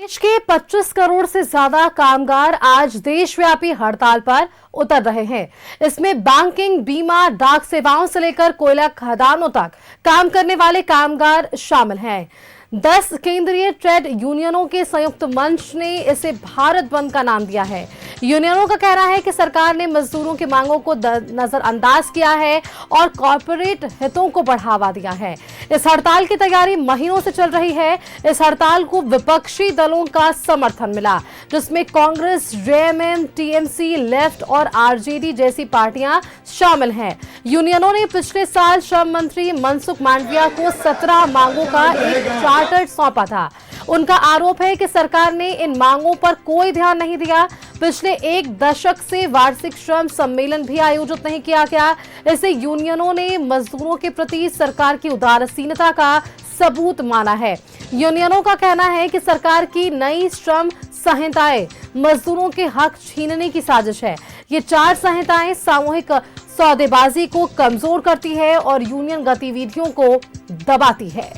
देश के 25 करोड़ से ज्यादा कामगार आज देशव्यापी हड़ताल पर उतर रहे हैं। इसमें बैंकिंग, बीमा, डाक सेवाओं से लेकर कोयला खदानों तक काम करने वाले कामगार शामिल हैं। 10 केंद्रीय ट्रेड यूनियनों के संयुक्त मंच ने इसे भारत बंद का नाम दिया है। यूनियनों का कहना है कि सरकार ने मजदूरों की मांगों को नजरअंदाज किया है और कॉर्पोरेट हितों को बढ़ावा दिया है। इस हड़ताल की तैयारी महीनों से चल रही है। इस हड़ताल को विपक्षी दलों का समर्थन मिला, जिसमें कांग्रेस, जेएमएम, टीएमसी, लेफ्ट और आरजेडी जैसी पार्टियां शामिल हैं। यूनियनों ने पिछले साल श्रम मंत्री मनसुख मांडविया को 17 मांगों का एक चार्टर सौंपा था। उनका आरोप है कि सरकार ने इन मांगों पर कोई ध्यान नहीं दिया। पिछले एक दशक से वार्षिक श्रम सम्मेलन भी आयोजित नहीं किया गया। इसे यूनियनों ने मजदूरों के प्रति सरकार की उदासीनता का सबूत माना है। यूनियनों का कहना है कि सरकार की नई श्रम संहिताएं मजदूरों के हक छीनने की साजिश है। ये 4 संहिताएं सामूहिक सौदेबाजी को कमजोर करती है और यूनियन गतिविधियों को दबाती है।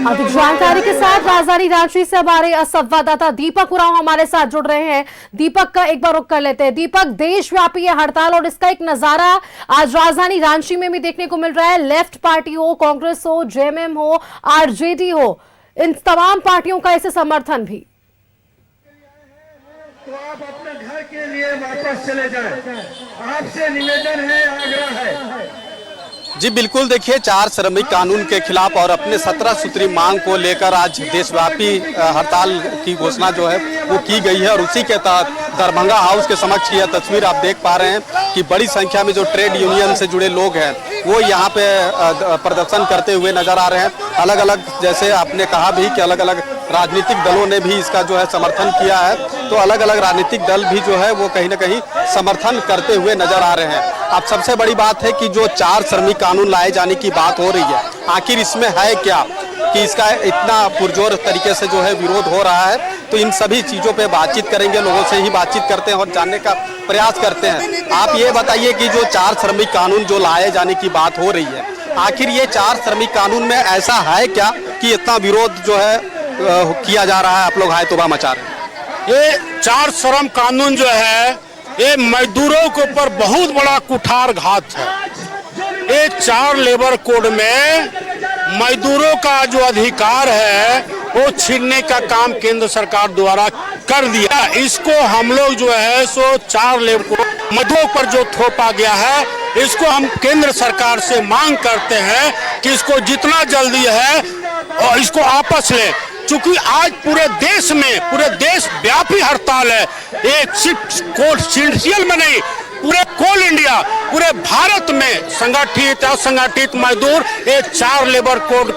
अधिक जानकारी के साथ राजधानी रांची से हमारे संवाददाता दीपक उरांव हमारे साथ जुड़ रहे हैं। दीपक का एक बार रुख कर लेते हैं। दीपक, देशव्यापी है हड़ताल और इसका एक नजारा आज राजधानी रांची में भी देखने को मिल रहा है। लेफ्ट पार्टी हो, कांग्रेस हो, जेएमएम हो, आरजेडी हो, इन तमाम पार्टियों का इसे समर्थन भी। तो आप अपने घर के लिए वापस चले जाएं। आपसे निवेदन है, आग्रह है। जी बिल्कुल, देखिए 4 श्रमिक कानून के खिलाफ और अपने 17 सूत्री मांग को लेकर आज देशव्यापी हड़ताल की घोषणा जो है वो की गई है और उसी के तहत दरभंगा हाउस के समक्ष यह तस्वीर आप देख पा रहे हैं कि बड़ी संख्या में जो ट्रेड यूनियन से जुड़े लोग हैं वो यहाँ पे प्रदर्शन करते हुए नजर आ रहे हैं। अलग अलग, जैसे आपने कहा भी कि अलग अलग राजनीतिक दलों ने भी इसका जो है समर्थन किया है, तो अलग अलग राजनीतिक दल भी जो है वो कहीं ना कहीं समर्थन करते हुए नजर आ रहे हैं। अब सबसे बड़ी बात है कि जो 4 श्रमिक कानून लाए जाने की बात हो रही है, आखिर इसमें है क्या कि इसका इतना पुरजोर तरीके से जो है विरोध हो रहा है। तो इन सभी चीज़ों पे बातचीत करेंगे, लोगों से ही बातचीत करते हैं और जानने का प्रयास करते हैं। आप ये बताइए कि जो 4 श्रमिक कानून जो लाए जाने की बात हो रही है, आखिर ये 4 श्रमिक कानून में ऐसा है क्या कि इतना विरोध जो है किया जा रहा है, आप लोग हाय तौबा मचा रहे हैं? ये 4 श्रम कानून जो है ये मजदूरों के ऊपर बहुत बड़ा कुठारघात है। ये 4 लेबर कोड में मजदूरों का जो अधिकार है वो छीनने का काम केंद्र सरकार द्वारा कर दिया। इसको हम लोग जो है सो 4 लेबर कोड मजदूरों पर जो थोपा गया है, इसको हम केंद्र सरकार से मांग करते हैं कि इसको जितना जल्दी है और इसको आपस ले। चूंकि आज पूरे देश में, पूरे देश व्यापी हड़ताल है। एक सिर्फ कोल सिंडियल में नहीं, पूरे कोल इंडिया, पूरे भारत में संगठित असंगठित मजदूर ये 4 लेबर कोड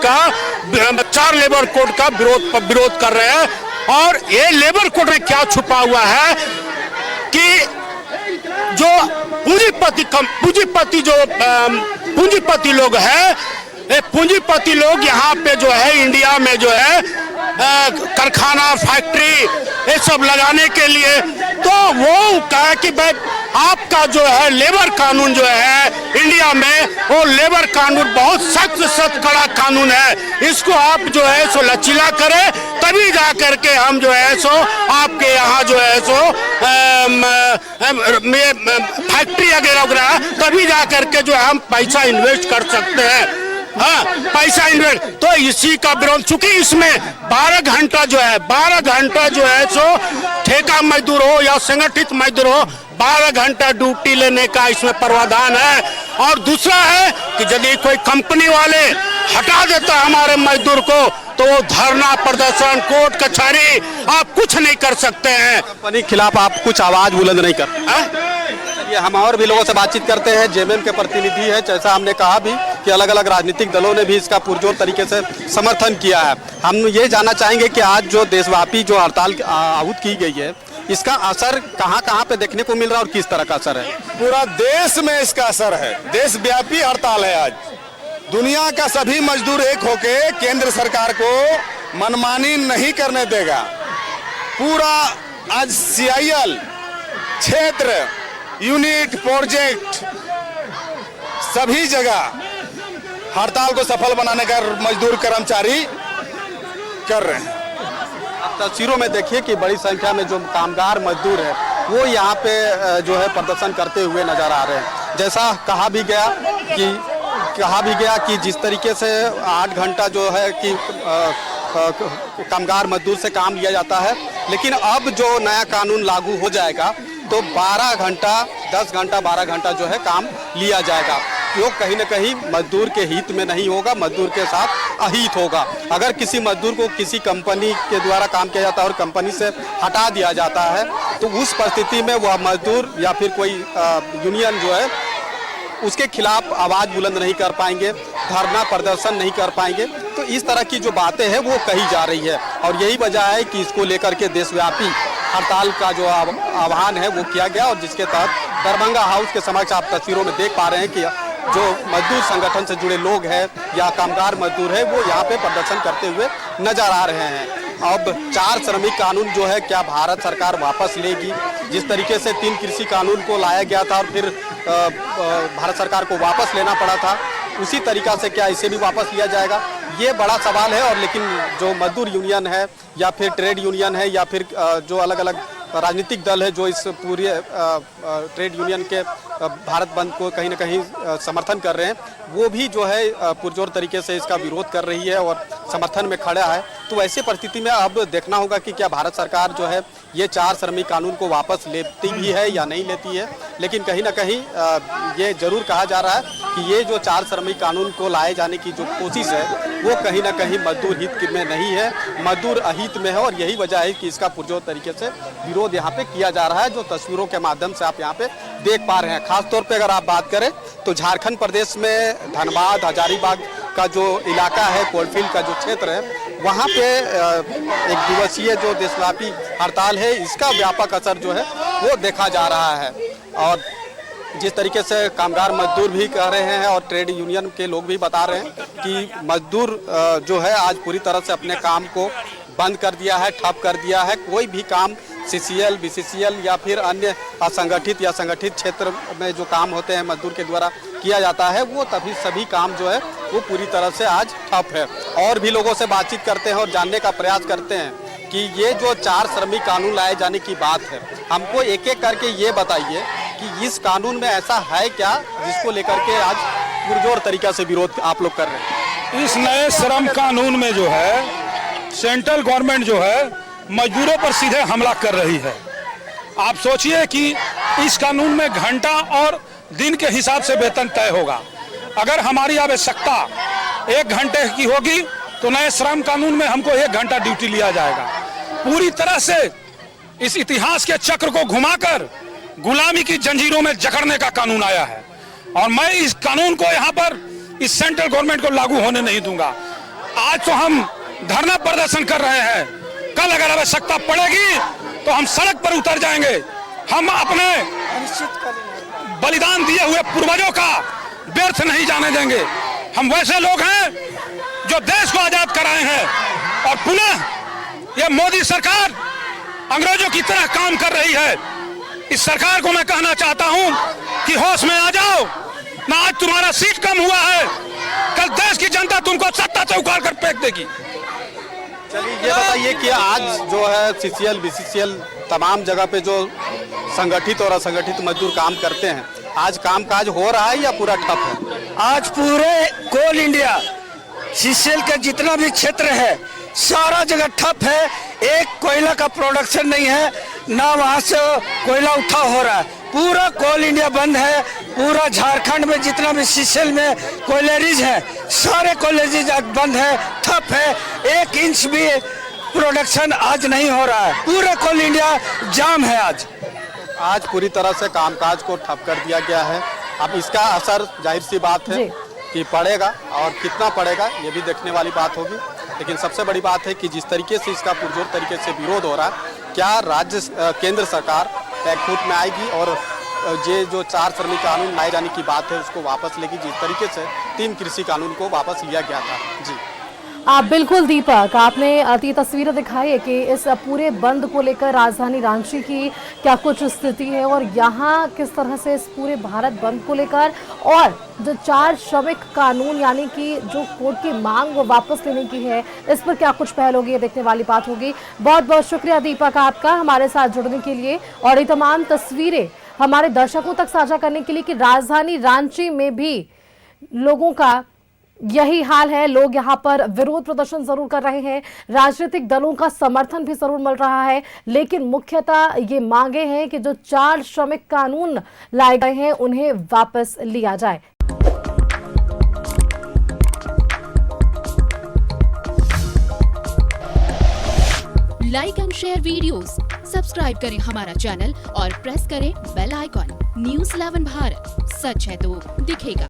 का विरोध कर रहे हैं। और ये लेबर कोड में क्या छुपा हुआ है कि जो पूंजीपति लोग हैं, ये पूंजीपति लोग यहाँ पे जो है इंडिया में जो है कारखाना, फैक्ट्री ये सब लगाने के लिए, तो वो कहा कि भाई आपका जो है लेबर कानून जो है इंडिया में, वो लेबर कानून बहुत सख्त कड़ा कानून है। इसको आप जो है सो लचीला करें, तभी जा करके हम जो है सो आपके यहाँ जो है सो फैक्ट्री वगैरह तभी जा करके जो है हम पैसा इन्वेस्ट कर सकते हैं। हाँ, पैसा इन्वेस्ट, तो इसी का विरोध। चूंकि इसमें 12 घंटा जो है सो ठेका मजदूर हो या संगठित मजदूर हो, 12 घंटा ड्यूटी लेने का इसमें प्रावधान है। और दूसरा है कि यदि कोई कंपनी वाले हटा देता हमारे मजदूर को, तो वो धरना प्रदर्शन, कोर्ट कचहरी, आप कुछ नहीं कर सकते हैं। कंपनी के खिलाफ आप कुछ आवाज बुलंद नहीं कर? ये हम और भी लोगों से बातचीत करते हैं। जेएमएम के प्रतिनिधि है, जैसा हमने कहा भी कि अलग अलग राजनीतिक दलों ने भी इसका पुरजोर तरीके से समर्थन किया है। हम ये जानना चाहेंगे कि आज जो देशव्यापी जो हड़ताल आहूत की गई है, इसका असर कहाँ पे देखने को मिल रहा है और किस तरह का असर है? पूरा देश में इसका असर है। देशव्यापी हड़ताल है आज। दुनिया का सभी मजदूर एक होके केंद्र सरकार को मनमानी नहीं करने देगा। पूरा आज CIL क्षेत्र, यूनिट, प्रोजेक्ट सभी जगह हड़ताल को सफल बनाने का मजदूर कर्मचारी कर रहे हैं। आप तस्वीरों में देखिए कि बड़ी संख्या में जो कामगार मजदूर है वो यहाँ पे जो है प्रदर्शन करते हुए नजर आ रहे हैं। जैसा कहा भी गया कि जिस तरीके से 8 घंटा जो है कि कामगार मजदूर से काम लिया जाता है, लेकिन अब जो नया कानून लागू हो जाएगा तो 12 घंटा, 10 घंटा, 12 घंटा जो है काम लिया जाएगा। जो कहीं ना कहीं मजदूर के हित में नहीं होगा, मजदूर के साथ अहित होगा। अगर किसी मजदूर को किसी कंपनी के द्वारा काम किया जाता है और कंपनी से हटा दिया जाता है तो उस परिस्थिति में वह मजदूर या फिर कोई यूनियन जो है उसके खिलाफ आवाज़ बुलंद नहीं कर पाएंगे, धरना प्रदर्शन नहीं कर पाएंगे। तो इस तरह की जो बातें हैं वो कही जा रही है और यही वजह है कि इसको लेकर के देशव्यापी हड़ताल का जो आह्वान है वो किया गया और जिसके तहत दरभंगा हाउस के समक्ष आप तस्वीरों में देख पा रहे हैं कि जो मजदूर संगठन से जुड़े लोग हैं या कामगार मजदूर है वो यहाँ पे प्रदर्शन करते हुए नजर आ रहे हैं। अब 4 श्रमिक कानून जो है क्या भारत सरकार वापस लेगी? जिस तरीके से 3 कृषि कानून को लाया गया था और फिर भारत सरकार को वापस लेना पड़ा था, उसी तरीका से क्या इसे भी वापस लिया जाएगा? ये बड़ा सवाल है। और लेकिन जो मजदूर यूनियन है या फिर ट्रेड यूनियन है या फिर जो अलग अलग राजनीतिक दल है जो इस पूरे ट्रेड यूनियन के भारत बंद को कहीं ना कहीं समर्थन कर रहे हैं, वो भी जो है पुरजोर तरीके से इसका विरोध कर रही है और समर्थन में खड़ा है। तो ऐसी परिस्थिति में अब देखना होगा कि क्या भारत सरकार जो है ये 4 श्रमिक कानून को वापस लेती भी है या नहीं लेती है। लेकिन कहीं ना कहीं ये जरूर कहा जा रहा है कि ये जो 4 श्रमिक कानून को लाए जाने की जो कोशिश है वो कहीं ना कहीं मजदूर हित में नहीं है, मजदूर अहित में है। और यही वजह है कि इसका पुरजोर तरीके से विरोध यहाँ पे किया जा रहा है, जो तस्वीरों के माध्यम से आप यहाँ पे देख पा रहे हैं। खासतौर पे अगर आप बात करें तो झारखंड प्रदेश में धनबाद, हजारीबाग का जो इलाका है, कोलफील्ड का जो क्षेत्र है, वहाँ पे एक दिवसीय जो देशव्यापी हड़ताल है इसका व्यापक असर जो है वो देखा जा रहा है। और जिस तरीके से कामगार मजदूर भी कह रहे हैं और ट्रेड यूनियन के लोग भी बता रहे हैं कि मजदूर जो है आज पूरी तरह से अपने काम को बंद कर दिया है, ठप कर दिया है। कोई भी काम CCL, BCCL या फिर अन्य असंगठित या संगठित क्षेत्र में जो काम होते हैं मजदूर के द्वारा किया जाता है वो तभी सभी काम जो है वो पूरी तरह से आज ठप है। और भी लोगों से बातचीत करते हैं और जानने का प्रयास करते हैं कि ये जो 4 श्रमिक कानून लाए जाने की बात है, हमको एक एक करके ये बताइए कि इस कानून में ऐसा है क्या जिसको लेकर के आज पुरजोर तरीका से विरोध आप लोग कर रहे हैं? इस नए श्रम कानून में जो है सेंट्रल गवर्नमेंट जो है मजदूरों पर सीधे हमला कर रही है। आप सोचिए कि इस कानून में घंटा और दिन के हिसाब से वेतन तय होगा। अगर हमारी आवश्यकता 1 घंटे की होगी तो नए श्रम कानून में हमको 1 घंटा ड्यूटी लिया जाएगा। पूरी तरह से इस इतिहास के चक्र को घुमाकर गुलामी की जंजीरों में जकड़ने का कानून आया है और मैं इस कानून को यहाँ पर इस सेंट्रल गवर्नमेंट को लागू होने नहीं दूंगा। आज तो हम धरना प्रदर्शन कर रहे हैं, कल अगर आवश्यकता पड़ेगी तो हम सड़क पर उतर जाएंगे। हम अपने बलिदान दिए हुए पूर्वजों का व्यर्थ नहीं जाने देंगे। हम वैसे लोग हैं जो देश को आजाद कराए हैं और पुनः ये मोदी सरकार अंग्रेजों की तरह काम कर रही है। इस सरकार को मैं कहना चाहता हूं कि होश में आ जाओ ना। आज तुम्हारा सीट कम हुआ है, कल देश की जनता तुमको सत्ता से उखाड़ कर फेंक देगी। चलिए ये बताइए कि आज जो है CCL, BCCL तमाम जगह पे जो संगठित और असंगठित मजदूर काम करते हैं, आज कामकाज हो रहा है या पूरा ठप है? आज पूरे कोल इंडिया CCL का जितना भी क्षेत्र है सारा जगह ठप है। एक कोयला का प्रोडक्शन नहीं है, ना वहाँ से कोयला उठा हो रहा है। पूरा कोल इंडिया बंद है। पूरा झारखंड में जितना भी CCL में कोयलरीज है सारे कोयलरीज आज बंद है, ठप है। 1 इंच भी प्रोडक्शन आज नहीं हो रहा है। पूरा कोल इंडिया जाम है। आज पूरी तरह से कामकाज को ठप कर दिया गया है। अब इसका असर जाहिर सी बात है कि पड़ेगा और कितना पड़ेगा ये भी देखने वाली बात होगी। लेकिन सबसे बड़ी बात है कि जिस तरीके से इसका पुरजोर तरीके से विरोध हो रहा है, क्या केंद्र सरकार बैकफुट में आएगी और ये जो 4 श्रमिक कानून लाए जाने की बात है उसको वापस लेगी, जिस तरीके से 3 कृषि कानून को वापस लिया गया था? जी बिल्कुल दीपक, आपने ये तस्वीरें दिखाई है कि इस पूरे बंद को लेकर राजधानी रांची की क्या कुछ स्थिति है और यहाँ किस तरह से इस पूरे भारत बंद को लेकर और जो 4 श्रमिक कानून यानी कि जो कोर्ट की मांग वो वापस लेने की है, इस पर क्या कुछ पहल होगी, ये देखने वाली बात होगी। बहुत बहुत शुक्रिया दीपक आपका हमारे साथ जुड़ने के लिए और ये तमाम तस्वीरें हमारे दर्शकों तक साझा करने के लिए कि राजधानी रांची में भी लोगों का यही हाल है। लोग यहाँ पर विरोध प्रदर्शन जरूर कर रहे हैं, राजनीतिक दलों का समर्थन भी जरूर मिल रहा है, लेकिन मुख्यतः ये मांगे हैं कि जो 4 श्रमिक कानून लाए गए हैं उन्हें वापस लिया जाए। Like and share videos, subscribe करें हमारा चैनल और प्रेस करें बेल आइकॉन। न्यूज़ 11 भारत, सच है तो दिखेगा।